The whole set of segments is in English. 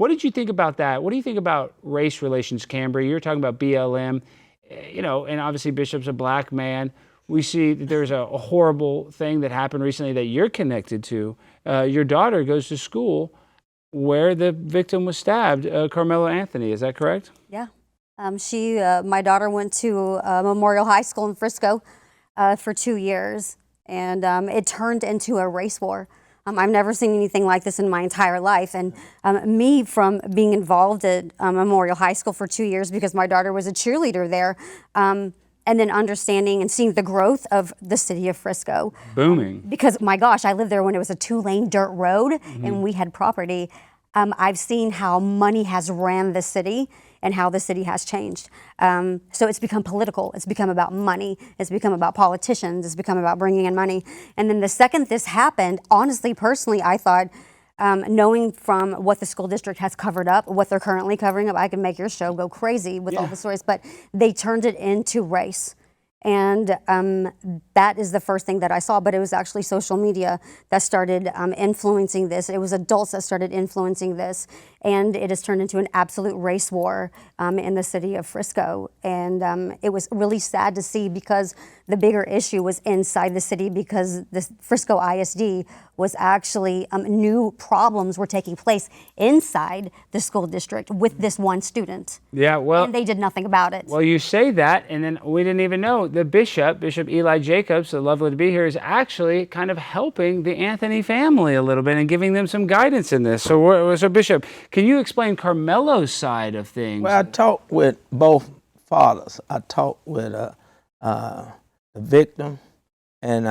What did you think about that? What do you think about race relations, Kambree? You're talking about BLM, and obviously Bishop's a black man. We see that there's a horrible thing that happened recently that you're connected to. Your daughter goes to school where the victim was stabbed, Karmelo Anthony. Is that correct? Yeah. My daughter went to Memorial High School in Frisco for 2 years, and it turned into a race war. I've never seen anything like this in my entire life. And me, from being involved at Memorial High School for 2 years because my daughter was a cheerleader there, and then understanding and seeing the growth of the city of Frisco. Booming. Because, my gosh, I lived there when it was a 2-lane dirt road and we had property. I've seen how money has ran the city and how the city has changed. So it's become political. It's become about money. It's become about politicians. It's become about bringing in money. And then the second this happened, honestly, personally, I thought, knowing from what the school district has covered up, what they're currently covering up, I can make your show go crazy with all the stories, but they turned it into race. And that is the first thing that I saw, but it was actually social media that started influencing this. It was adults that started influencing this, and it has turned into an absolute race war in the city of Frisco. And it was really sad to see because the bigger issue was inside the city because the Frisco ISD was actually new problems were taking place inside the school district with this one student. Yeah, well, and they did nothing about it. Well, you say that, and then we didn't even know the Bishop Eli Jacobs, so lovely to be here, is actually kind of helping the Anthony family a little bit and giving them some guidance in this. So Bishop, can you explain Karmelo's side of things? Well, I talked with both fathers. I talked with the victim, and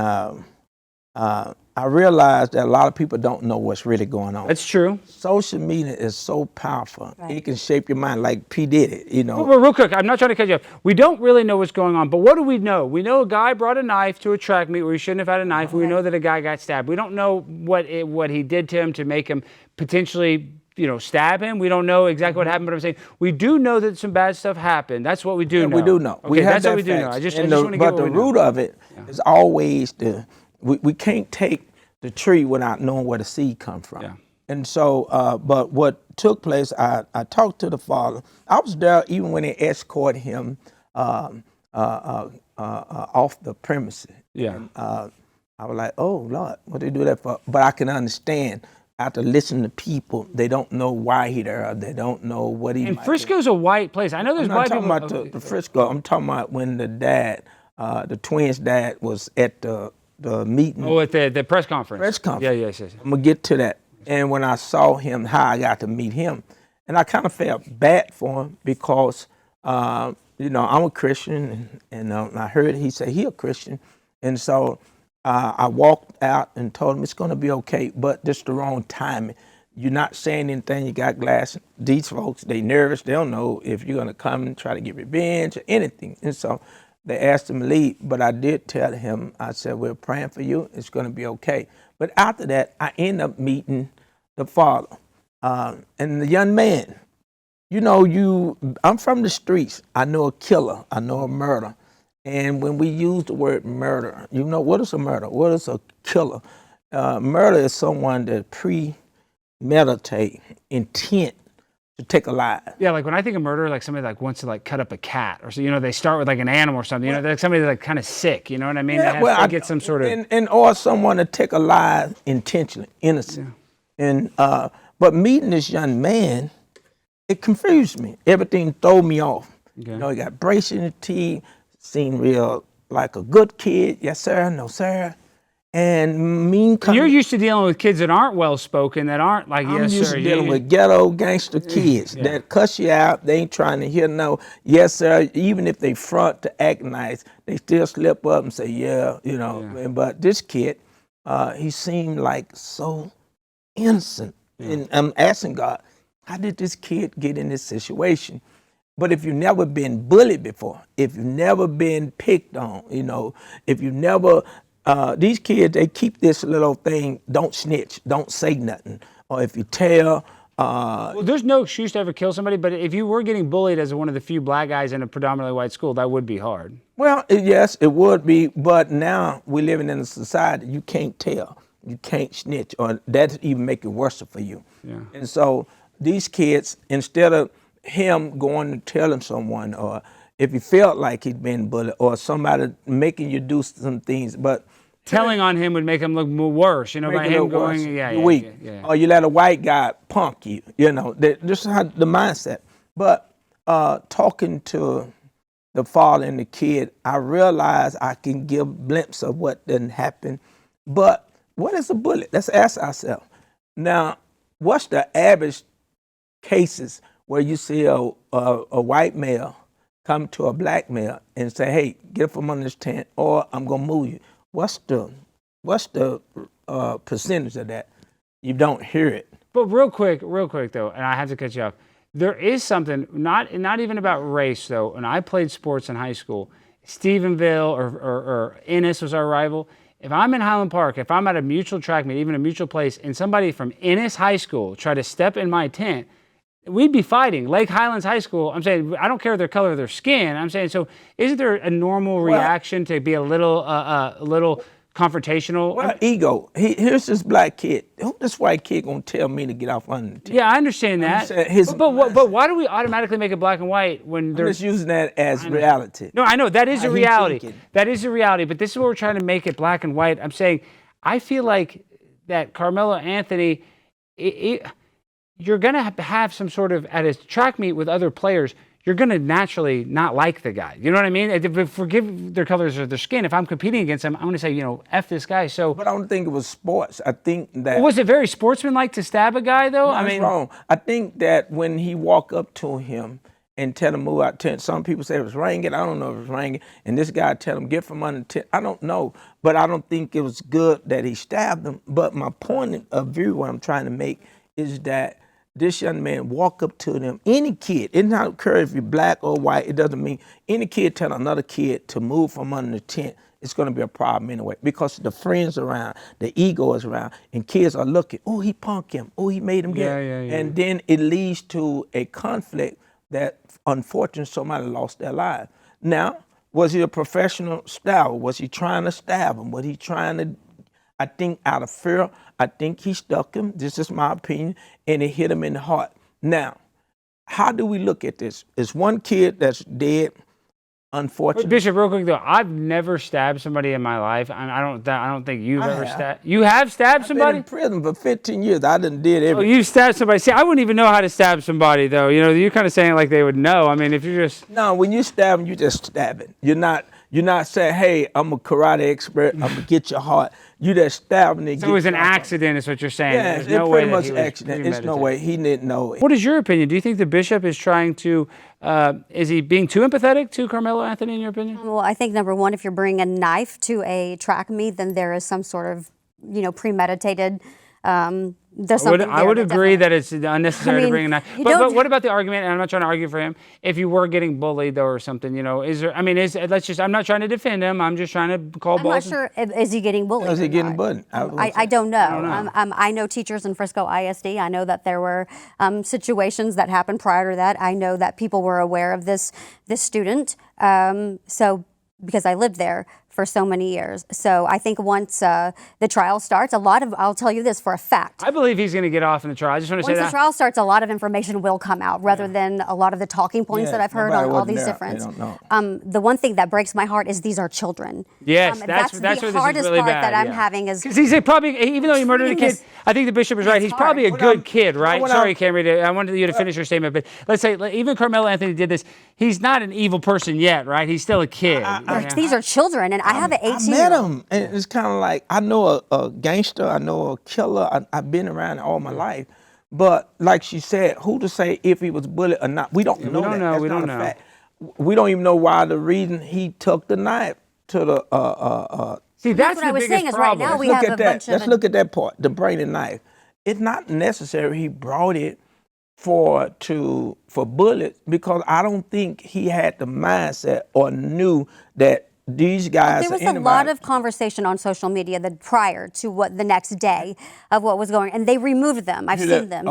I realized that a lot of people don't know what's really going on. That's true. Social media is so powerful. Right. It can shape your mind like P. did it, Well, real quick, I'm not trying to cut you off. We don't really know what's going on, but what do we know? We know a guy brought a knife to a track meet where he shouldn't have had a knife. We know that a guy got stabbed. We don't know what he did to him to make him potentially stab him. We don't know exactly what happened, but I'm saying we do know that some bad stuff happened. That's what we do know. We do know. Okay, that's what we do know. I just want to get But the root of it is always we can't take the tree without knowing where the seed comes from. Yeah. And so, but what took place, I talked to the father. I was there even when they escorted him off the premises. Yeah. And, I was like, oh, Lord, what they do that for? But I can understand. After listening to people, they don't know why he there. They don't know what he. And Frisco's a white place. I know there's white people. I'm not talking about the Frisco. I'm talking about when the twins' dad was at the meeting. Oh, at the press conference. Press conference. Yeah, yes. I'm gonna get to that. And when I saw him, how I got to meet him, and I kind of felt bad for him because I'm a Christian, and I heard he say he a Christian, and so. I walked out and told him it's going to be okay, but this is the wrong timing. You're not saying anything. You got glass. These folks, they nervous. They don't know if you're going to come and try to get revenge or anything. And so they asked him to leave, but I did tell him, I said, we're praying for you. It's going to be okay. But after that, I ended up meeting the father and the young man. I'm from the streets. I know a killer. I know a murder. And when we use the word murder, what is a murder? What is a killer? Murder is someone that premeditate, intent to take a life. Yeah, like when I think of murder, like somebody like wants to like cut up a cat, or so they start with like an animal or something. Like somebody that's like kind of sick. You know what I mean? Yeah, they get some sort of or someone to take a life intentionally, innocent. Yeah. And but meeting this young man, it confused me. Everything threw me off. Okay. He got braces in the teeth. Seemed real like a good kid. Yes, sir. No, sir. And mean. You're used to dealing with kids that aren't well spoken, that aren't like yes, sir. I'm used to dealing with ghetto gangster kids that cuss you out. They ain't trying to hear no yes, sir. Even if they front to act nice, they still slip up and say yeah, But this kid, he seemed like so innocent. Yeah. And I'm asking God, how did this kid get in this situation? But if you've never been bullied before, if you've never been picked on, if you've never, these kids, they keep this little thing, don't snitch, don't say nothing. Or if you tell. Well, there's no excuse to ever kill somebody, but if you were getting bullied as one of the few black guys in a predominantly white school, that would be hard. Well, yes, it would be. But now we're living in a society, you can't tell, you can't snitch, or that even make it worse for you. Yeah. And so these kids, instead of him going and telling someone, or if he felt like he'd been bullied, or somebody making you do some things, but Telling on him would make him look worse, by making him it worse, going, you're weak. Or you let a white guy punk you, this is how the mindset. But talking to the father and the kid, I realize I can give a glimpse of what didn't happen. But what is a bullet? Let's ask ourselves. Now, what's the average cases where you see a white male come to a black male and say, "Hey, get from under this tent, or I'm gonna move you"? What's the percentage of that? You don't hear it. But real quick though, and I have to cut you off. There is something not even about race though. And I played sports in high school. Stephenville or Ennis was our rival. If I'm in Highland Park, if I'm at a mutual track meet, even a mutual place, and somebody from Ennis High School try to step in my tent, we'd be fighting. Lake Highlands High School, I'm saying, I don't care their color of their skin. I'm saying, so isn't there a normal reaction to be a little confrontational? Well, ego. Here's this black kid. Who this white kid gonna tell me to get off under the tent? Yeah, I understand that. But why do we automatically make it black and white when they're I'm just using that as reality? No, I know that is a How he reality. thinking. That is a reality. But this is what we're trying to make it black and white. I'm saying, I feel like that Karmelo Anthony, you're going to have some sort of, at a track meet with other players, you're going to naturally not like the guy. You know what I mean? Forgive their colors or their skin. If I'm competing against them, I'm going to say, F this guy. So, But I don't think it was sports. I think that was it very sportsmanlike to stab a guy, though? I mean, wrong. I think that when he walked up to him and tell him move out tent, some people say it was ringing. I don't know if it was ringing. And this guy tell him get from under the tent. I don't know, but I don't think it was good that he stabbed him. But my point of view, what I'm trying to make, is that this young man walk up to them, any kid, it doesn't care if you're black or white, it doesn't mean any kid tell another kid to move from under the tent, it's going to be a problem anyway, because the friends around, the ego is around, and kids are looking, oh, he punked him, oh, he made him get, and then it leads to a conflict that unfortunately somebody lost their life. Now, was he a professional stabber? Was he trying to stab him? Was he trying to, I think out of fear, I think he stuck him, this is my opinion, and it hit him in the heart. Now, how do we look at this? It's one kid that's dead, unfortunately. Bishop, real quick though, I've never stabbed somebody in my life. I don't think you've ever stabbed. You have stabbed somebody? I've been in prison for 15 years. I done did everything. Oh, you stabbed somebody. See, I wouldn't even know how to stab somebody though. You're kind of saying it like they would know. I mean, if you're just No, when you stab him, you just stab it. You're not saying, hey, I'm a karate expert, I'm gonna get your heart. You just stab him and so it was an accident, is what you're saying. Yeah, There's it's no way pretty that much he was accident. It's no way he didn't know it. What is your opinion? Do you think the bishop is trying to, is he being too empathetic to Karmelo Anthony, in your opinion? Well, I think number one, if you're bringing a knife to a track meet, then there is some sort of, premeditated. There's something I would there agree that it's unnecessary to bring a knife. you But don't- what about the argument? And I'm not trying to argue for him. If you were getting bullied though, or something, is there? I mean, I'm not trying to defend him. I'm just trying to call I'm balls. not sure. Is he getting bullied? Is he or getting not? bullied? I don't know. I know teachers in Frisco ISD. I know that there were situations that happened prior to that. I know that people were aware of this student. So because I lived there for so many years. So I think once the trial starts, I'll tell you this for a fact. I believe he's going to get off in the trial. I just want to say Once that. the trial starts, a lot of information will come out, rather than a lot of the talking points that I've heard on all these different. The one thing that breaks my heart is these are children. Yes, that's where the this is hardest really part bad, that I'm having is. Because he's probably, even though he murdered a kid, I think the bishop is right. He's probably a good kid, right? Sorry, Kambree, I wanted you to finish your statement, but let's say even Karmelo Anthony did this. He's not an evil person yet, right? He's still a kid. These are children, and I have an 18-year-old. I met him, and it's kind of like, I know a gangster, I know a killer, I've been around all my life. But like she said, who to say if he was bullied or not? We don't know that. That's not a fact. We don't even know why the reason he took the knife to the. See, that's what I was saying is right now we Look have at a that. bunch of. Let's look at that part, the brain and knife. It's not necessary he brought it for bullets, because I don't think he had the mindset or knew that these guys. There was a lot of conversation on social media prior to the next day of what was going, and they removed them. I've seen them.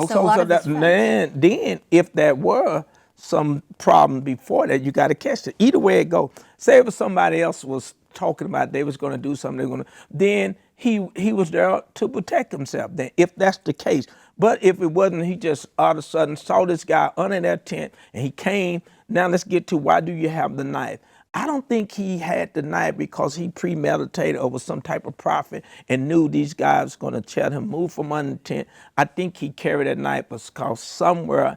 Then if there were some problem before that, you got to catch it. Either way it go. Say if somebody else was talking about they was going to do something, then he was there to protect himself. Then if that's the case, But if it wasn't, he just all of a sudden saw this guy under that tent and he came. Now let's get to why do you have the knife? I don't think he had the knife because he premeditated or was some type of prophet and knew these guys were going to tell him move from under the tent. I think he carried that knife because somewhere,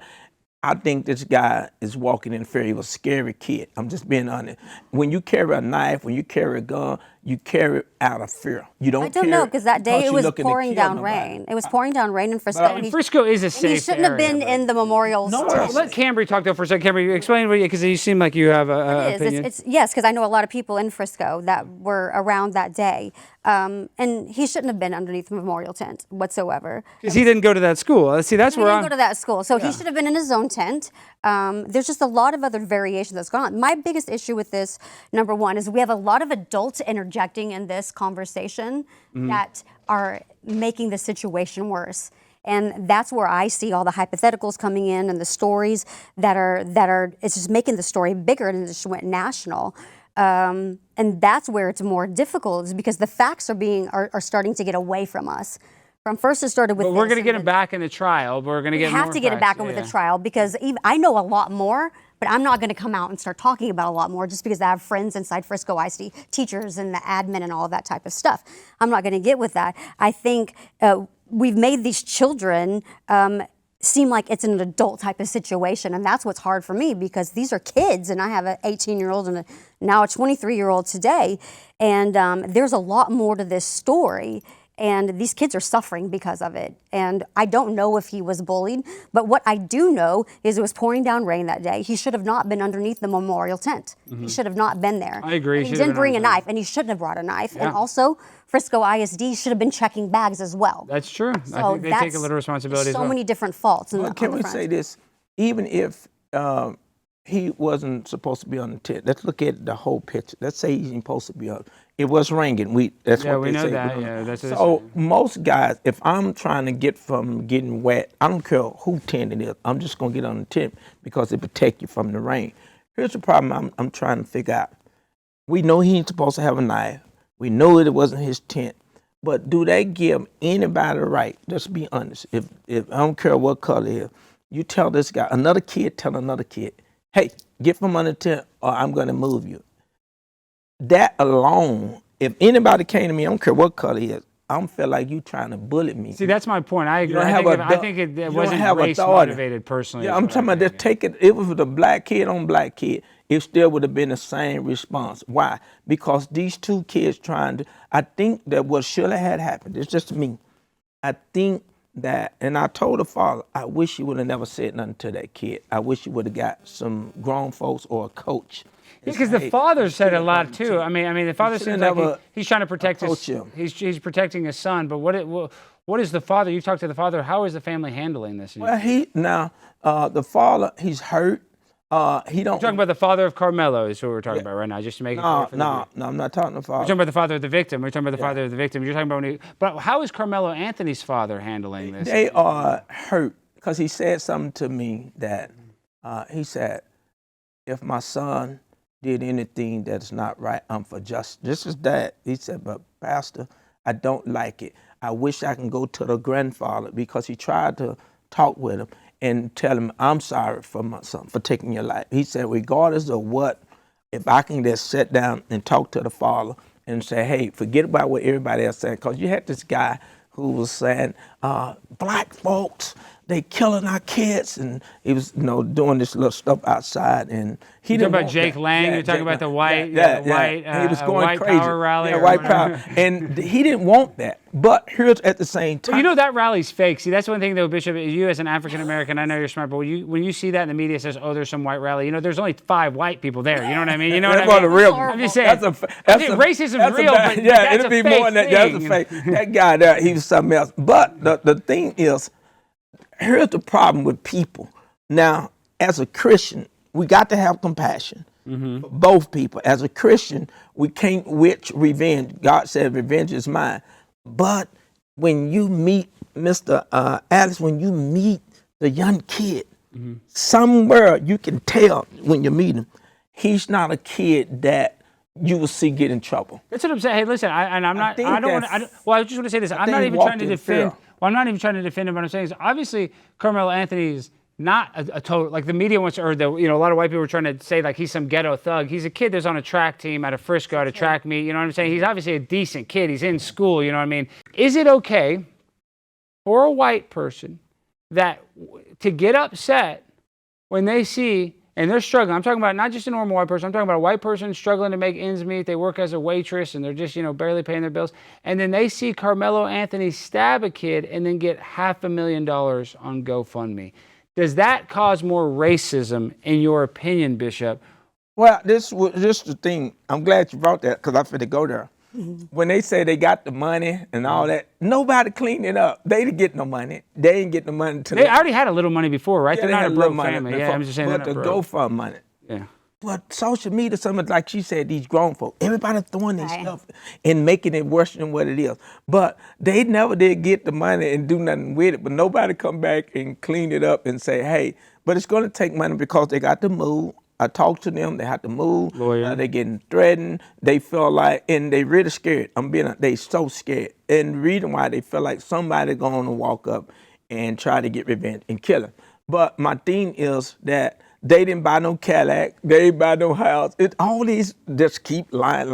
I think this guy is walking in fear. He was a scary kid. I'm just being honest. When you carry a knife, when you carry a gun, you carry it out of fear. You don't. I don't know, because that day it was you're looking to pouring kill down nobody. rain. It was pouring down rain in Frisco. And Frisco is a and safe he shouldn't have area, been but- in the memorial. Let Kambree talk though for a second. Kambree, explain what you, because you seem like you have a opinion. Yes, because I know a lot of people in Frisco that were around that day. And he shouldn't have been underneath the memorial tent whatsoever. Because he didn't go to that school. See, that's He where didn't I'm. go to that school, so he should have been in his own tent. There's just a lot of other variation that's gone on. My biggest issue with this, number one, is we have a lot of adults interjecting in this conversation that are making the situation worse. And that's where I see all the hypotheticals coming in and the stories that are it's just making the story bigger and it just went national. And that's where it's more difficult, is because the facts are starting to get away from us. From first it started with. But we're going to get him back in the trial. But we're going to get. We have more to get it facts. back in with the trial, because I know a lot more, but I'm not going to come out and start talking about a lot more just because I have friends inside Frisco ISD, teachers and the admin and all of that type of stuff. I'm not going to get with that. I think we've made these children seem like it's an adult type of situation, and that's what's hard for me, because these are kids, and I have an 18-year-old and now a 23-year-old today, and there's a lot more to this story. And these kids are suffering because of it. And I don't know if he was bullied, but what I do know is it was pouring down rain that day. He should have not been underneath the memorial tent. He should have not been there. I agree. And he didn't bring a knife, and he shouldn't have brought a knife. Yeah. And also, Frisco ISD should have been checking bags as well. That's true. I So think they take a little responsibility as so well. many different faults. Well, can we say this? Even if he wasn't supposed to be on the tent, let's look at the whole picture. Let's say he's supposed to be on. It was raining. That's Yeah, what we they know say. that. Yeah, that's what they So say. most guys, if I'm trying to get from getting wet, I don't care who tent it is. I'm just gonna get on the tent because it protect you from the rain. Here's the problem I'm trying to figure out. We know he ain't supposed to have a knife. We know it wasn't his tent. But do they give anybody the right? Let's be honest. If I don't care what color it is, you tell this guy, another kid tell another kid, hey, get from under the tent or I'm gonna move you. That alone, if anybody came to me, I don't care what color he is, I don't feel like you trying to bullet me. See, that's my point. I agree. don't I have think, a I du- think you it don't wasn't have race authority. motivated personally. Yeah, is I'm what talking I about just think. take it. If it was a black kid on black kid, it still would have been the same response. Why? Because these two kids trying to, I think that what should have happened, it's just me. I think that, and I told the father, I wish you would have never said nothing to that kid. I wish you would have got some grown folks or a coach. Because the father said a lot too. I mean, the father should've seems like never he's trying to protect his. approached him. He's protecting his son. But what is the father? You talked to the father. How is the family handling this? Well, the father, he's hurt. He don't. You're talking about the father of Karmelo is who we're talking about right now. Just to make it clear. For the No, I'm not talking to the father. We're talking about the father of the victim. We're talking about the father of the victim. You're talking about but how is Karmelo Anthony's father handling this? They are hurt because he said something to me that he said, if my son did anything that's not right, I'm for justice. This is that. He said, but Pastor, I don't like it. I wish I can go to the grandfather, because he tried to talk with him and tell him, I'm sorry for my son, for taking your life. He said, regardless of what, if I can just sit down and talk to the father and say, hey, forget about what everybody else said. Because you had this guy who was saying, black folks, they killing our kids, and he was, doing this little stuff outside, and he You're didn't talking about want Jake that. Lang. Yeah, You're talking Jake about the Lang. white, And he was going white crazy. power rally. Yeah, or white whatever. power, and he didn't want that. But here's at the same time, Well, you know that rally's fake. See, that's one thing though, Bishop. You as an African American, I know you're smart, but when you see that in the media says, "Oh, there's some white rally," there's only 5 white people there. You know what I mean? You know what I mean? real. I'm just saying. Racism's Racism's real, but yeah, that's it'll a be fake more than that. That's a thing. fake. That guy there, he was something else. But the thing is, here's the problem with people. Now, as a Christian, we got to have compassion for both people. As a Christian, we can't wish revenge. God said, "Revenge is mine." But when you meet Mr. Alex, when you meet the young kid, somewhere you can tell when you meet him, he's not a kid that you will see get in trouble. That's what I'm saying. Hey, listen, I'm not. think I don't want. that's- Well, I just want to say this. I'm not he even walked trying to in defend fear. Well, I'm not even trying to defend him. What I'm saying is, obviously, Karmelo Anthony is not a total, like the media wants, or a lot of white people are trying to say like he's some ghetto thug. He's a kid that's on a track team out of Frisco at a track meet. You know what I'm saying? He's obviously a decent kid. He's in school. You know what I mean? Is it okay for a white person to get upset when they see, and they're struggling? I'm talking about not just a normal white person. I'm talking about a white person struggling to make ends meet. They work as a waitress and they're just, barely paying their bills. And then they see Karmelo Anthony stab a kid and then get $500,000 on GoFundMe. Does that cause more racism, in your opinion, Bishop? Well, this is the thing. I'm glad you brought that because I'm finna go there. When they say they got the money and all that, nobody cleaned it up. They didn't get no money. They didn't get the money until they already had a little money before, right? Yeah, They're not a broke family. Before, Yeah, I'm just saying. But the GoFundMe money. Yeah. But social media, something like she said, these grown folk, everybody throwing their stuff and making it worse than what it is. But they never did get the money and do nothing with it. But nobody come back and clean it up and say, hey, but it's going to take money because they got to move. I talked to them. They have to move. They're getting threatened. They feel like, and they really scared. They so scared. And the reason why they feel like somebody going to walk up and try to get revenge and kill them. But my thing is that they didn't buy no Cadillac. They didn't buy no house. All these just keep lying.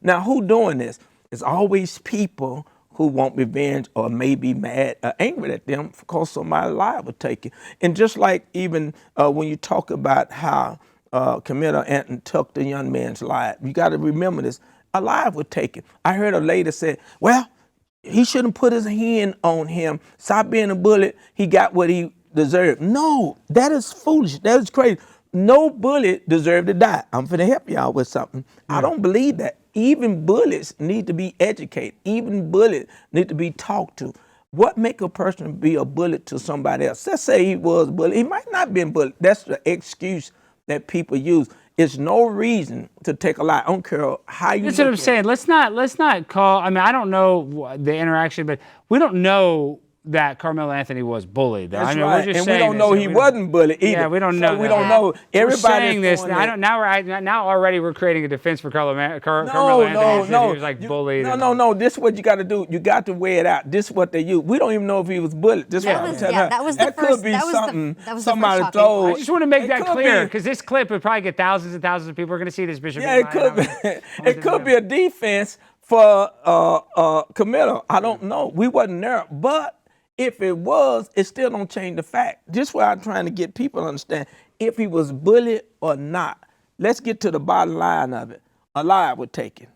Now, who doing this? It's always people who want revenge or may be mad or angry at them because somebody's life was taken. And just like even when you talk about how Kambree Nelson took the young man's life, you got to remember this. A life was taken. I heard a lady say, well, he shouldn't put his hand on him. Stop being a bullet. He got what he deserved. No, that is foolish. That is crazy. No bullet deserved to die. I'm finna help y'all with something. I don't believe that. Even bullets need to be educated. Even bullets need to be talked to. What make a person be a bullet to somebody else? Let's say he was a bullet. He might not be a bullet. That's the excuse that people use. It's no reason to take a life. I don't care how you. That's what I'm saying. Let's not call. I mean, I don't know the interaction, but we don't know that Karmelo Anthony was bullied. That's right. We're just and we don't know he wasn't bullied either. Yeah, we don't know. So we don't know. Everybody's saying this. Now already we're creating a defense for Karmelo Anthony. No. He was like bullied. No. This is what you got to do. You got to weigh it out. This is what they use. We don't even know if he was bullied. This that was the that first. Could be that was something the, that was somebody the told. I just want to make that clear because this clip would probably get thousands and thousands of people are going to see this, Bishop. Yeah, it could be. It could be a defense for Kambree. I don't know. We wasn't there, but if it was, it still don't change the fact. This is why I'm trying to get people to understand if he was bullied or not. Let's get to the bottom line of it. A life was taken.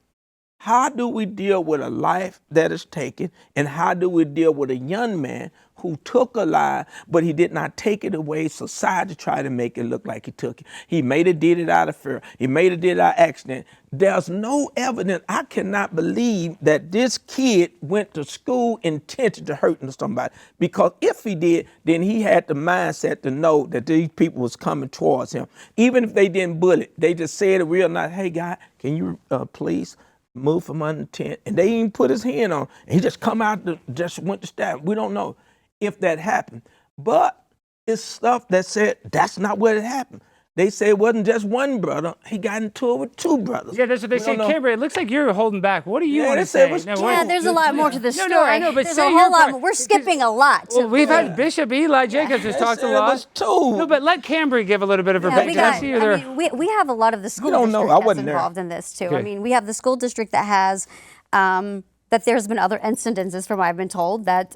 How do we deal with a life that is taken, and how do we deal with a young man who took a life, but he did not take it away? Society tried to make it look like he took it. He made it, did it out of fear. He made it, did it out of accident. There's no evidence. I cannot believe that this kid went to school intention to hurting somebody, because if he did, then he had the mindset to know that these people was coming towards him. Even if they didn't bully, they just said it real nice. Hey, guy, can you please move from under the tent? And they even put his hand on, and he just come out, just went to stab. We don't know if that happened, but it's stuff that said that's not what it happened. They say it wasn't just one brother. He got into it with two brothers. Yeah, that's what they say. Kambree, it looks like you're holding back. What do you want to say? There's a lot more to this story. No, I know, but there's say a whole lot more. We're skipping a lot. Well, we've had Bishop Eli Jacobs has talked a lot. It was two. No, but let Kambree give a little bit of her background. We have a lot of the school district that's involved in this too. Okay. I mean, we have the school district that has that there's been other incidences, from what I've been told, that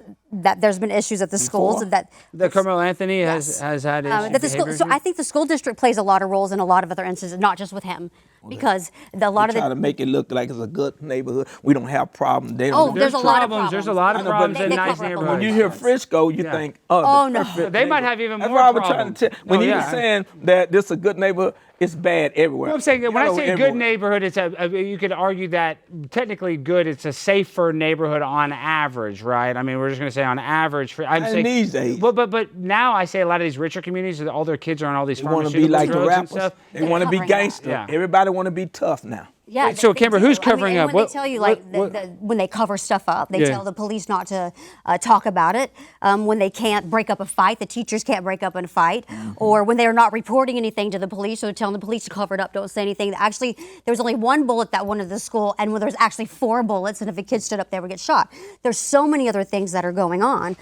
there's been issues at the schools that Karmelo Anthony has had issues. So I think the school district plays a lot of roles in a lot of other instances, not just with him, because a lot of try to make it look like it's a good neighborhood. We don't have problems. They don't. There's a lot of problems. There's a lot of problems in nice neighborhoods. When you hear Frisco, you think, no, they might have even more problems. When you're saying that this is a good neighborhood, it's bad everywhere. Well, I'm saying when I say good neighborhood, it's you could argue that technically good. It's a safer neighborhood on average, right? I mean, we're just going to say on average. I'm saying these days. But now I say a lot of these richer communities, all their kids are on all these They want to pharmaceutical be like the drugs and rappers. stuff. They want to be gangster. Yeah. Everybody want to be tough now. Yeah. So, they Kambree, do. who's I mean, covering and up? when they tell you, like, what- when they cover stuff up, they Yeah. tell the police not to talk about it. When they can't break up a fight, the teachers can't break up a fight. Or when they're not reporting anything to the police, or telling the police to cover it up, don't say anything. Actually, there was only one bullet that went into the school, and when there was actually 4 bullets, and if a kid stood up, they would get shot. There's so many other things that are going on.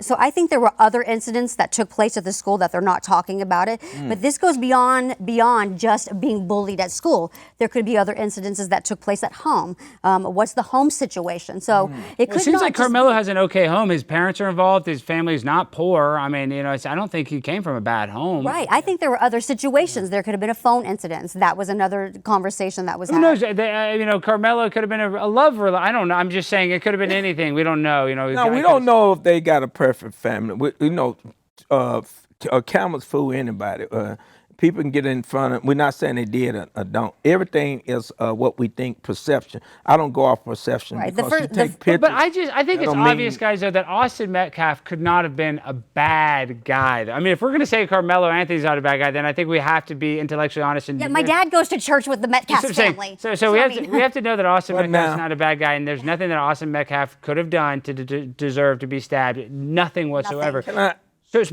So I think there were other incidents that took place at the school that they're not talking about it. But this goes beyond just being bullied at school. There could be other incidences that took place at home. What's the home situation? So it could It seems not like just Karmelo be- has an okay home. His parents are involved. His family's not poor. I mean, I don't think he came from a bad home. Right. I think there were other situations. There could have been a phone incident. That was another conversation that was Who had. knows? Karmelo could have been a love relationship. I don't know. I'm just saying it could have been anything. We don't know. No, we don't know if they got a perfect family. Cameras fool anybody. People can get in front of. We're not saying they did or don't. Everything is what we think perception. I don't go off perception Right. The because first- you take the- pictures. But I think that it's don't obvious, mean- guys, though, that Austin Metcalf could not have been a bad guy. I mean, if we're going to say Karmelo Anthony's not a bad guy, then I think we have to be intellectually honest. And Yeah, my dad goes to church with the Metcalf That's what I'm saying. family. So we I have mean- we have to know that Austin But Metcalf's now- not a bad guy, and there's nothing that Austin Metcalf could have done to deserve to be stabbed. Nothing whatsoever. Can I-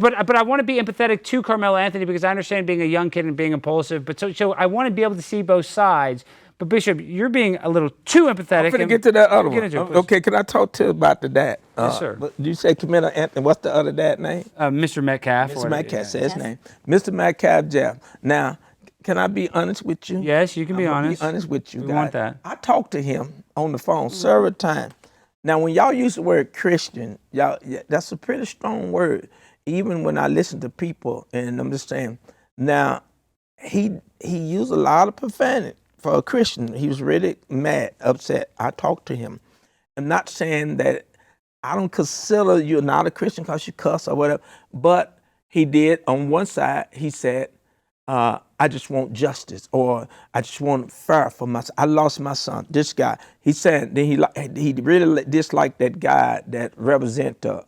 But I want to be empathetic to Karmelo Anthony because I understand being a young kid and being impulsive. But so I want to be able to see both sides. But Bishop, you're being a little too empathetic. I'm finna and- get to that other Get one. into it, please. Okay, can I talk to you about the dad? Yes, sir. But you say Kambree Anthony. What's the other dad name? Mr. Metcalf. Mr. or- Metcalf, say his Yes. name. Mr. Metcalf Jeff. Now, can I be honest with you? Yes, you can be I'm gonna honest. Be honest with you, We guys. want that. I talked to him on the phone several times. Now, when y'all use the word Christian, that's a pretty strong word. Even when I listen to people, and I'm just saying. Now, he used a lot of profanity for a Christian. He was really mad, upset. I talked to him. I'm not saying that I don't consider you're not a Christian because you cuss or whatever, but he did on one side. He said, "I just want justice," or "I just want fair for my son. I lost my son." This guy, he said, then he really disliked that guy that represent the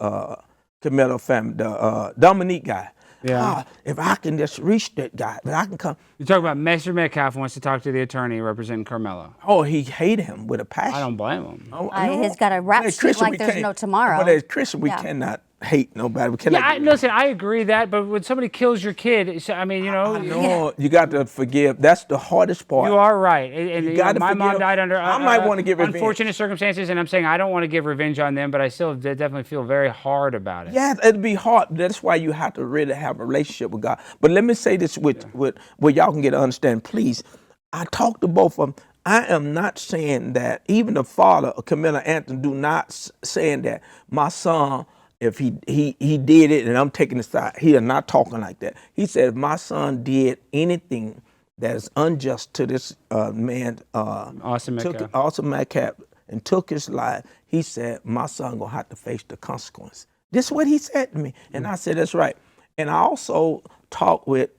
Kambree family, the Dominique guy. Yeah. If I can just reach that guy, if I can come. You're talking about Mr. Metcalf wants to talk to the attorney representing Karmelo. Oh, he hated him with a passion. I don't blame him. Oh, He's got a rap as sheet Christian, like we there's can't- no tomorrow. But as Christian, we Yeah. cannot hate nobody. We cannot. Yeah, listen, I agree that, but when somebody kills your kid, I mean, No, you got to forgive. That's the hardest part. you are right. And, you know, gotta my mom forgive. died under I might wanna get revenge. unfortunate circumstances, and I'm saying I don't want to give revenge on them, but I still definitely feel very hard about it. Yeah, it'd be hard. That's why you have to really have a relationship with God. But let me say this with where y'all can get to understand. Please, I talked to both of them. I am not saying that. Even the father of Kambree Anthony do not saying that my son, if he did it and I'm taking the side, he is not talking like that. He said if my son did anything that is unjust to this man, Austin Metcalf. Austin Metcalf, and took his life, he said my son gonna have to face the consequence. This is what he said to me, and I said that's right. And I also talked with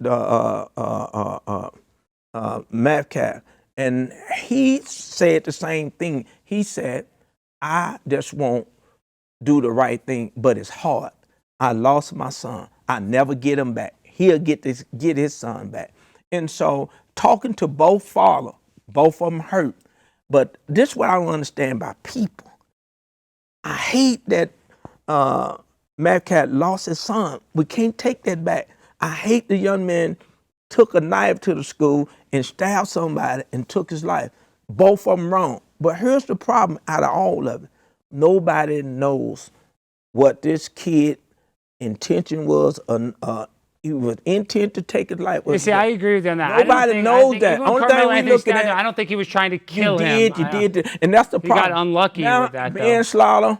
Metcalf, and he said the same thing. He said, I just won't do the right thing, but it's hard. I lost my son. I never get him back. He'll get his son back. And so talking to both fathers, both of them hurt. But this is what I don't understand about people. I hate that Metcalf lost his son. We can't take that back. I hate the young man took a knife to the school and stabbed somebody and took his life. Both of them wrong. But here's the problem out of all of it. Nobody knows what this kid intention was. He was intent to take his life. You see, I agree with you on that. Nobody knows that. Even Only when thing Karmelo we Anthony looking stabbed him, at- I don't think he was trying to kill you him. did, and that's the He problem. got unlucky now, with that, though. manslaughter.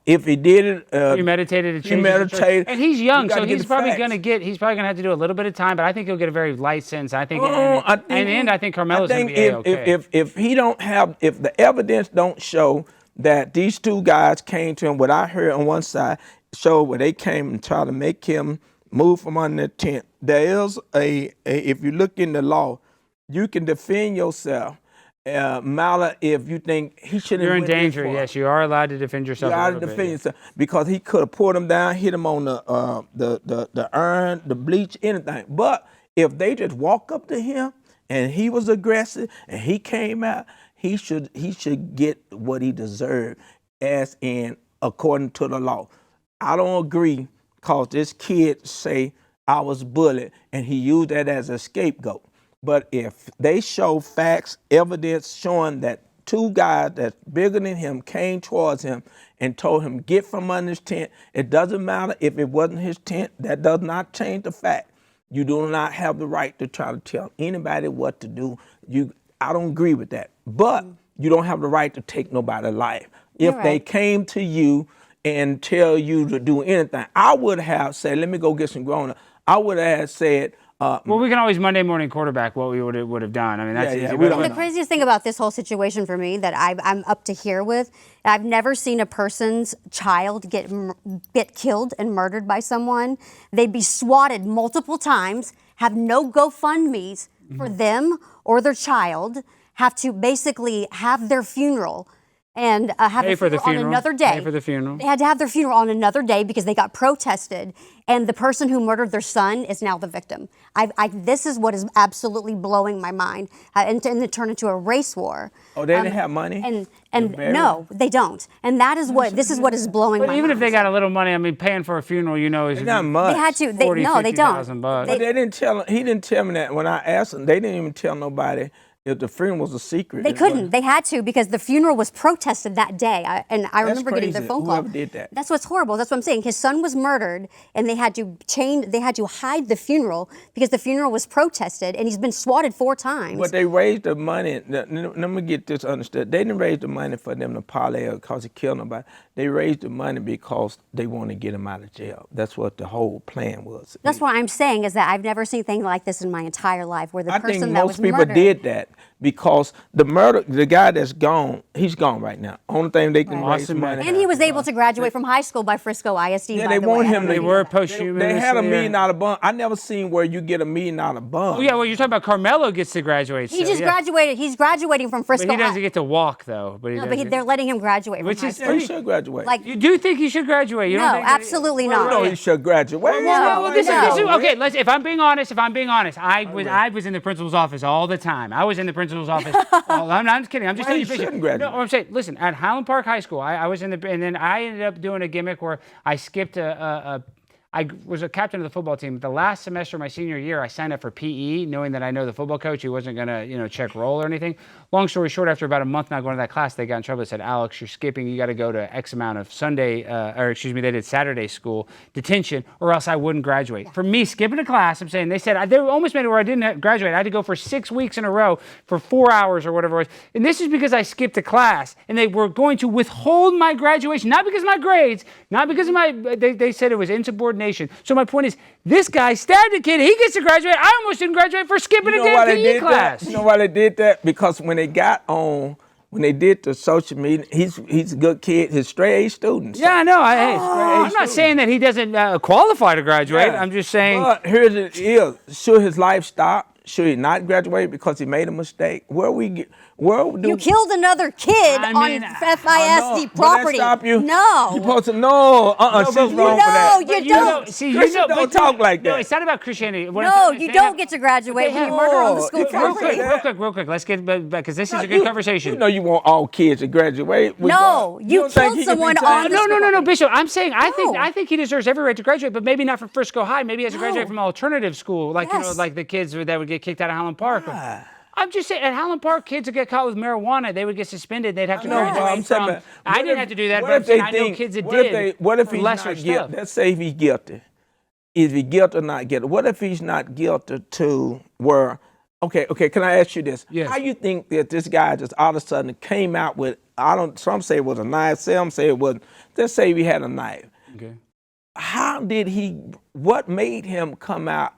If he did it, Premeditated. premeditated. And he's young, You gotta so get he's the probably facts. he's probably gonna have to do a little bit of time, but I think he'll get a very light sentence. I think, Oh, in the end, I think Carmelo's gonna be okay. if he don't have, if the evidence don't show that these two guys came to him, what I heard on one side showed where they came and tried to make him move from under the tent. There is if you look in the law, you can defend yourself. Mala, if you think he shouldn't. You're in went this danger. far. Yes, you are allowed to defend yourself. You a got to little defend bit. yourself because he could have pulled him down, hit him on the iron, the bleach, anything. But if they just walk up to him and he was aggressive, and he came out, he should get what he deserved, as in according to the law. I don't agree, because this kid say I was bullied, and he used that as a scapegoat. But if they show facts, evidence showing that two guys that's bigger than him came towards him and told him, get from under his tent, it doesn't matter if it wasn't his tent, that does not change the fact. You do not have the right to try to tell anybody what to do. I don't agree with that. But you don't have the right to take nobody's life. If they came to you and tell you to do anything, I would have said, let me go get some grown-up. I would have said, well, we can always Monday morning quarterback what we would have done. I mean, that's easy. The craziest thing about this whole situation for me that I'm up to here with, I've never seen a person's child get killed and murdered by someone. They'd be swatted multiple times, have no GoFundMes for them or their child, have to basically have their funeral and have a funeral on another day. Pay for the funeral. They had to have their funeral on another day because they got protested, and the person who murdered their son is now the victim. This is what is absolutely blowing my mind, and it turned into a race war. Oh, they didn't have money? And no, they don't. And this is what is blowing my mind. But even if they got a little money, I mean, paying for a funeral, is not much. They had to. They don't. Bucks. But they didn't tell him. He didn't tell me that when I asked him. They didn't even tell nobody if the funeral was a secret. They couldn't. They had to because the funeral was protested that day. I remember getting the phone call. Whoever did that. That's what's horrible. That's what I'm saying. His son was murdered, and they had to hide the funeral because the funeral was protested, and he's been swatted 4 times. But they raised the money. Let me get this understood. They didn't raise the money for them to parlay or because he killed nobody. They raised the money because they want to get him out of jail. That's what the whole plan was. That's what I'm saying is that I've never seen anything like this in my entire life where the person that was murdered. I think most people did that because the guy that's gone, he's gone right now. Only thing they can raise money. And he was able to graduate from high school by Frisco ISD. Yeah, they want him. They were posthumously. They had $1 million bond. I never seen where you get $1 million bond. Oh yeah, well you're talking about Karmelo gets to graduate. He just graduated. He's graduating from Frisco. But he doesn't get to walk though. But they're letting him graduate. Which from is high school. He should graduate. You do think he should graduate? You No, don't think absolutely not. No, he should graduate. Okay, if I'm being honest, I was in the principal's office all the time. I was in the principal's office. I'm not kidding. I'm just telling you. Shouldn't graduate. No, I'm saying, listen, at Highland Park High School, I was and then I ended up doing a gimmick where I skipped I was a captain of the football team. The last semester of my senior year, I signed up for PE, knowing that I know the football coach. He wasn't going to, check roll or anything. Long story short, after about a month not going to that class, they got in trouble. They said, Alex, you're skipping. You got to go to X amount of they did Saturday school detention, or else I wouldn't graduate. For me, skipping a class, they said, they almost made it where I didn't graduate. I had to go for 6 weeks in a row for 4 hours or whatever it was. And this is because I skipped a class, and they were going to withhold my graduation, not because of my grades, not because of they said it was insubordination. So my point is, this guy stabbed a kid. He gets to graduate. I almost didn't graduate for skipping a damn PE class. You know why they did that? Because when they did the social media, he's a good kid. He's straight A student. Yeah, I know. I'm not saying that he doesn't qualify to graduate. Yeah. I'm just saying. But here's it is. Should his life stop? Should he not graduate because he made a mistake? You killed another kid on FISD property. Stop you? No. You're supposed to know. She's wrong for that. You don't. Don't talk like that. No, it's not about Christianity. You don't get to graduate when you murder on the school property. Real quick. Let's get back because this is a good conversation. You know you want all kids to graduate. No, you killed someone on the school. No, Bishop. I'm saying I think he deserves every right to graduate, but maybe not from Frisco High. Maybe he has to graduate from an alternative school, like like the kids that would get kicked out of Highland Park. I'm just saying, at Highland Park, kids would get caught with marijuana. They would get suspended. They'd have to graduate from. I didn't have to do that, but I know kids that did. What if he's not guilty? Let's say if he's guilty. Is he guilty or not guilty? What if he's not guilty to where? Okay. Can I ask you this? Yes. How you think that this guy just all of a sudden came out with? Some say it was a knife. Some say it wasn't. Let's say he had a knife. Okay. How did he? What made him come out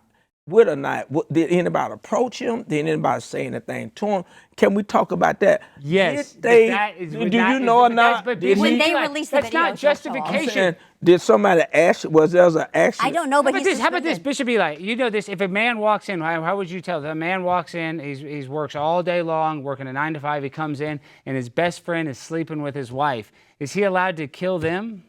with a knife? Did anybody approach him? Did anybody say anything to him? Can we talk about that? Yes. Do you know or not? When they released the video, that's not justification. Did somebody ask? Was there an action? I don't know, but how about this, Bishop Eli? You know this. If a man walks in, how would you tell? The man walks in. He works all day long, working a 9 to 5. He comes in, and his best friend is sleeping with his wife. Is he allowed to kill them?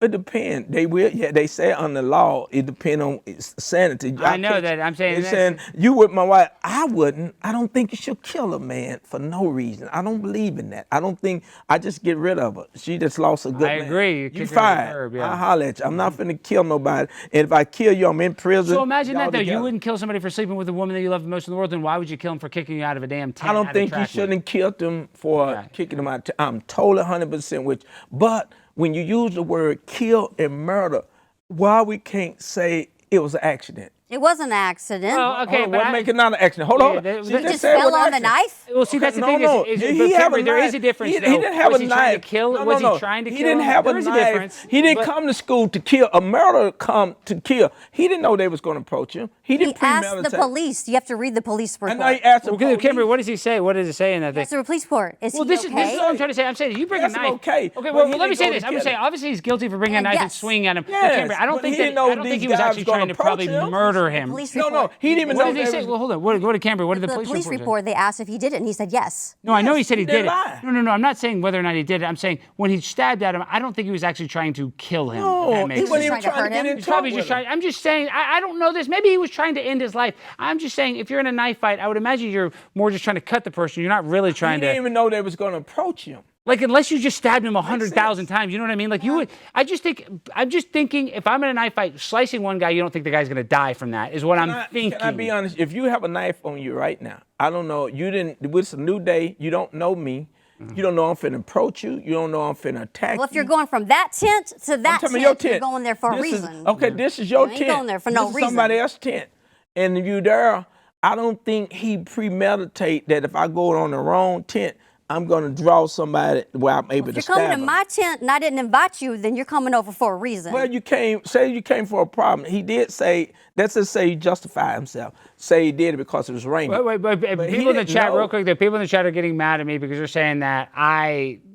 It depends. They will. Yeah, they say on the law it depends on sanity. I know that. I'm saying They're saying you with my wife. I wouldn't. I don't think you should kill a man for no reason. I don't believe in that. I don't think. I just get rid of her. She just lost a good man. I agree. You Kick her to the fired. curb, yeah. I holler at you. I'm not finna kill nobody. And if I kill you, I'm in prison. So imagine y'all that, though. together. You wouldn't kill somebody for sleeping with a woman that you love the most in the world, then why would you kill him for kicking you out of a damn tent? I don't think you shouldn't have killed them for kicking them out. I'm totally 100% with you. But when you use the word kill and murder, why we can't say it was an accident? It was an accident. Well, okay, Hold on, but what make it not an accident? Hold on. he just fell on the knife? Well, see, that's the No, thing. no. Is He had a there is a knife. difference. He though. didn't have was a he trying knife. to kill? No, was no, he trying to he kill? didn't have there a is knife. difference. He didn't but- come to school to kill. A murderer come to kill. He didn't know they was going to approach him. He He didn't asked premeditate. the police. You have to read the police report. I know he asked the Okay, police. Kimberly, what does he say? What does it say in that thing? That's the police report. Is Well, he this okay? is what I'm trying to say. I'm saying you bring Yes, a knife. okay, Okay, but well, he let me didn't say go this. to I'm going to kill say him. obviously he's guilty for bringing a knife and Yes. swinging at him. But Yes, Kimberly, I don't but think he didn't know I don't think these he was guys actually was gonna trying to probably approach him. murder The him. police No, report. no, he didn't even What know did they they say? was- Well, hold on. Go to Kambree. What did the The police police report say? report, they asked if he did it, and he said yes. No, I know he said he didn't did it. lie. No. I'm not saying whether or not he did it. I'm saying when he stabbed at him, I don't think he was actually trying to kill him. No, if that he makes wasn't sense. even Trying to trying to hurt get him? in He's trouble probably just with him. trying. I'm just saying. I don't know this. Maybe he was trying to end his life. I'm just saying. If you're in a knife fight, I would imagine you're more just trying to cut the person. You're not really He trying didn't to. even know they was going to approach him. Like unless you just stabbed him 100,000 sense. times, you know what I mean? Like you would. I'm just thinking. If I'm in a knife fight, slicing one guy, you don't think the guy's gonna die from that? Is what I'm thinking. Can I be honest? If you have a knife on you right now, I don't know. You didn't. It's a new day. You don't know me. You don't know I'm finna approach you. You don't know I'm finna attack Well, if you. you're going from that tent to I'm that talking tent, about your you're tent. going there for a This is- reason. Okay, this is your You ain't tent. going there for no This is somebody reason. else's tent. And you there, I don't think he premeditate that if I go on the wrong tent, I'm going to draw somebody where I'm able If to you're coming stab to him. my tent and I didn't invite you, then you're coming over for a reason. Well, you came for a problem. He did say, let's just say he justified himself. Say he did it because it was raining. Wait, But he people in the didn't chat, know. real quick, the people in the chat are getting mad at me because they're saying that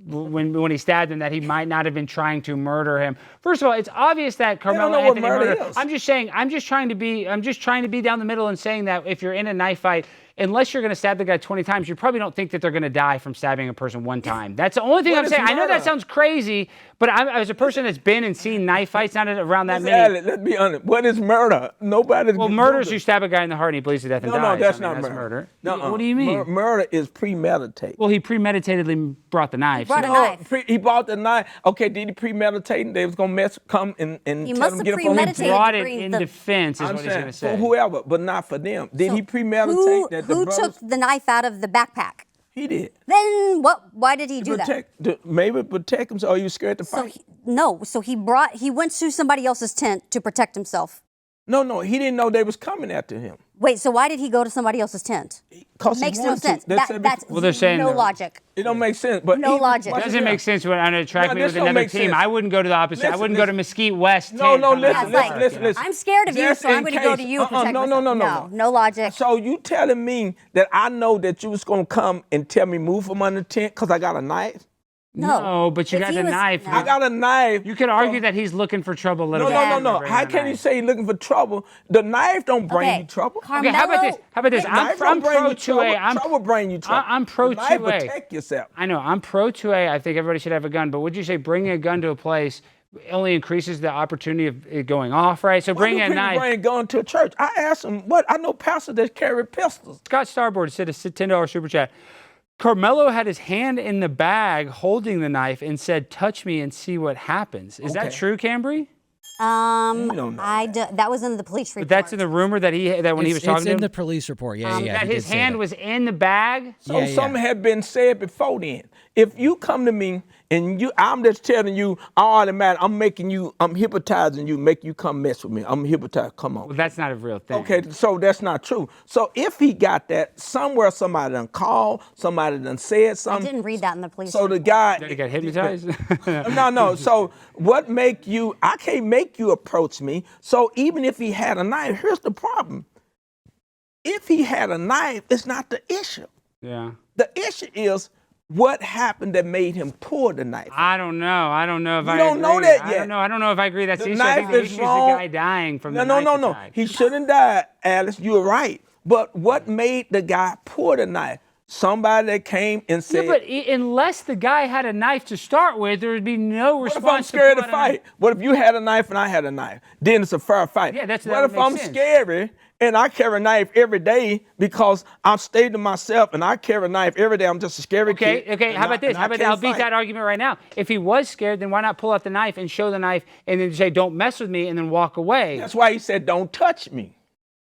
when he stabbed him, that he might not have been trying to murder him. First of all, it's obvious that don't Karmelo know what Anthony murder murdered. is. I'm just trying to be down the middle and saying that if you're in a knife fight, unless you're going to stab the guy 20 times, you probably don't think that they're going to die from stabbing a person one time. That's the only thing What I'm is saying. I know that murder? sounds crazy, but as a person that's been and seen knife fights, not around that Let's many. add it. Let's be honest. What is murder? Nobody's. Well, murder is you stab a guy in the heart and he bleeds to death and No, dies. that's I mean, not that's murder. murder. Nuh-uh. What do you mean? Murder is premeditated. Well, he premeditatedly brought the knife. Brought so- a knife. He bought the knife. Okay, did he premeditate? They was gonna come and He tell must him have get it from him. premeditated. brought it bring in the- defense, is I'm what he's going to saying say. for whoever, but not for them. Did he premeditate Who, that the who brothers? took the knife out of the backpack? He did. Then what? Why did he do that? Maybe protect him. So are you scared to So fight? he went to somebody else's tent to protect himself. No, he didn't know they was coming after him. Wait, so why did he go to somebody else's tent? 'Cause he Makes no wanted to. sense. That's it. That's Well, they're saying no that- logic. It don't make sense. But No logic. watch It doesn't this. make sense when I attract No, me this with don't another make team. sense. I wouldn't go to the opposite. I Listen, wouldn't go to Mesquite West. No, tent no, coming listen, out of Yeah, the it's dark, listen, you know? listen. I'm scared of you, Just so I'm in going to go to case. you and protect No, myself. No logic. So you telling me that I know that you was gonna come and tell me move from under the tent because I got a knife? No, but you If got he the was- knife. no. I got a knife. You could argue that he's looking for trouble a little No, bit. no, no, no. Bringing How the can you knife. say you're looking for trouble? The knife don't bring Okay. you trouble. Okay, how about this? How about this? The I'm knife don't bring pro you 2A. trouble. Trouble bring you trouble. I'm pro The knife 2A. protect yourself. I know. I'm pro 2A. I think everybody should have a gun. But would you say bringing a gun to a place only increases the opportunity of it going off, right? So bringing a knife. Bring a gun to a church. I asked him, what? I know pastors that carry pistols. Scott Starboard said a $10 super chat. Carmelo had his hand in the bag holding the knife and said, "Touch me and see what happens." Is that Okay. true, Kambree? You don't know that was in the police report. But that's in the rumor that when he was talking It's to in him, the police report. Yeah, yeah. that he did his say hand that. was in the bag. So Yeah, something yeah. had been said before then. If you come to me and I'm just telling you, I'm hypnotizing you, make you come mess with me. I'm hypnotized. Come on. Well, that's not a real thing. Okay, so that's not true. So if he got that, somewhere somebody done called, somebody done said I something. didn't read that in the police So the report. guy. Did he get hypnotized? No. So what make you? I can't make you approach me. So even if he had a knife, here's the problem. If he had a knife, it's not the issue. Yeah. The issue is what happened that made him pull the knife. I don't know. I don't know if You I don't agree. know that I yet. don't know. I don't know if I agree that's the The issue. I think knife the is issue is the wrong. guy dying from the No. knife attack. He shouldn't die, Alice. You're right. But what made the guy pull the knife? somebody that came and said, Yeah, but unless the guy had a knife to start with, there would be no what response. if I'm scared to pull out a knife. fight? What if you had a knife and I had a knife? Then it's a fair fight. Yeah, that what would if make I'm sense. scary and I carry a knife every day because I'm staying to myself and I carry a knife every day? I'm just a scary kid. Okay. How about this? I'll beat that argument right now. If he was scared, then why not pull out the knife and show the knife and then say, "Don't mess with me," and then walk away? That's why he said, "Don't touch me."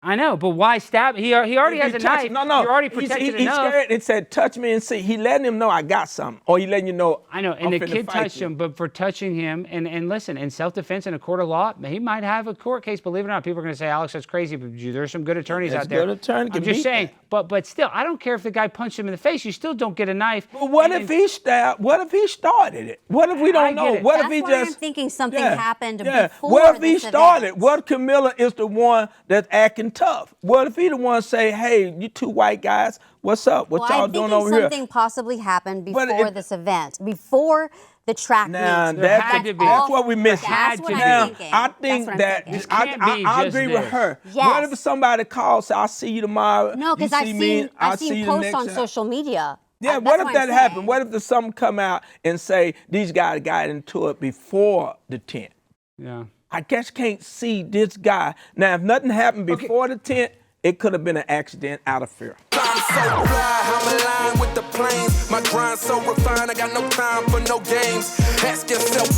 I know, but why stab? He already has a knife. No. You're already protected He's enough. scared and said, "Touch me and see." He letting him know I got something, or he letting you know. I know, and I'm the finna kid fight touched you. him, but for touching him, and listen, in self-defense in a court of law, he might have a court case. Believe it or not, people are going to say, "Alex, that's crazy," but there's some good attorneys There's out there. good attorney can I'm just beat saying, that. but still, I don't care if the guy punched him in the face. You still don't get a knife. But what if he stabbed? What if he started it? What if we I don't get know? it. What That's if he why just? I'm thinking something happened before What if he this started? event. What if Kamelo is the one that's acting tough? What if he the one say, "Hey, you two white guys, what's up? What Well, y'all I'm doing thinking over here?" something possibly happened But before it- this event, before the track Now meet. There had to be. that's what we missed. That's what I'm Now thinking. I That's think what I'm that thinking. can't be I just agree with this. her. Yes. What if somebody calls, "I'll see you tomorrow"? No, you because see I've me, seen I'll see you the posts next on time. social media. Yeah, That's what if I'm that happened? saying. What if there's something come out and say these guys got into it before the tent? Yeah. I guess can't see this guy. Now, if nothing happened before the tent, it could have been an accident out of fear. I'm so fly, I'm aligned with the planes. My grind so refined, I got no time for no games. Ask yourself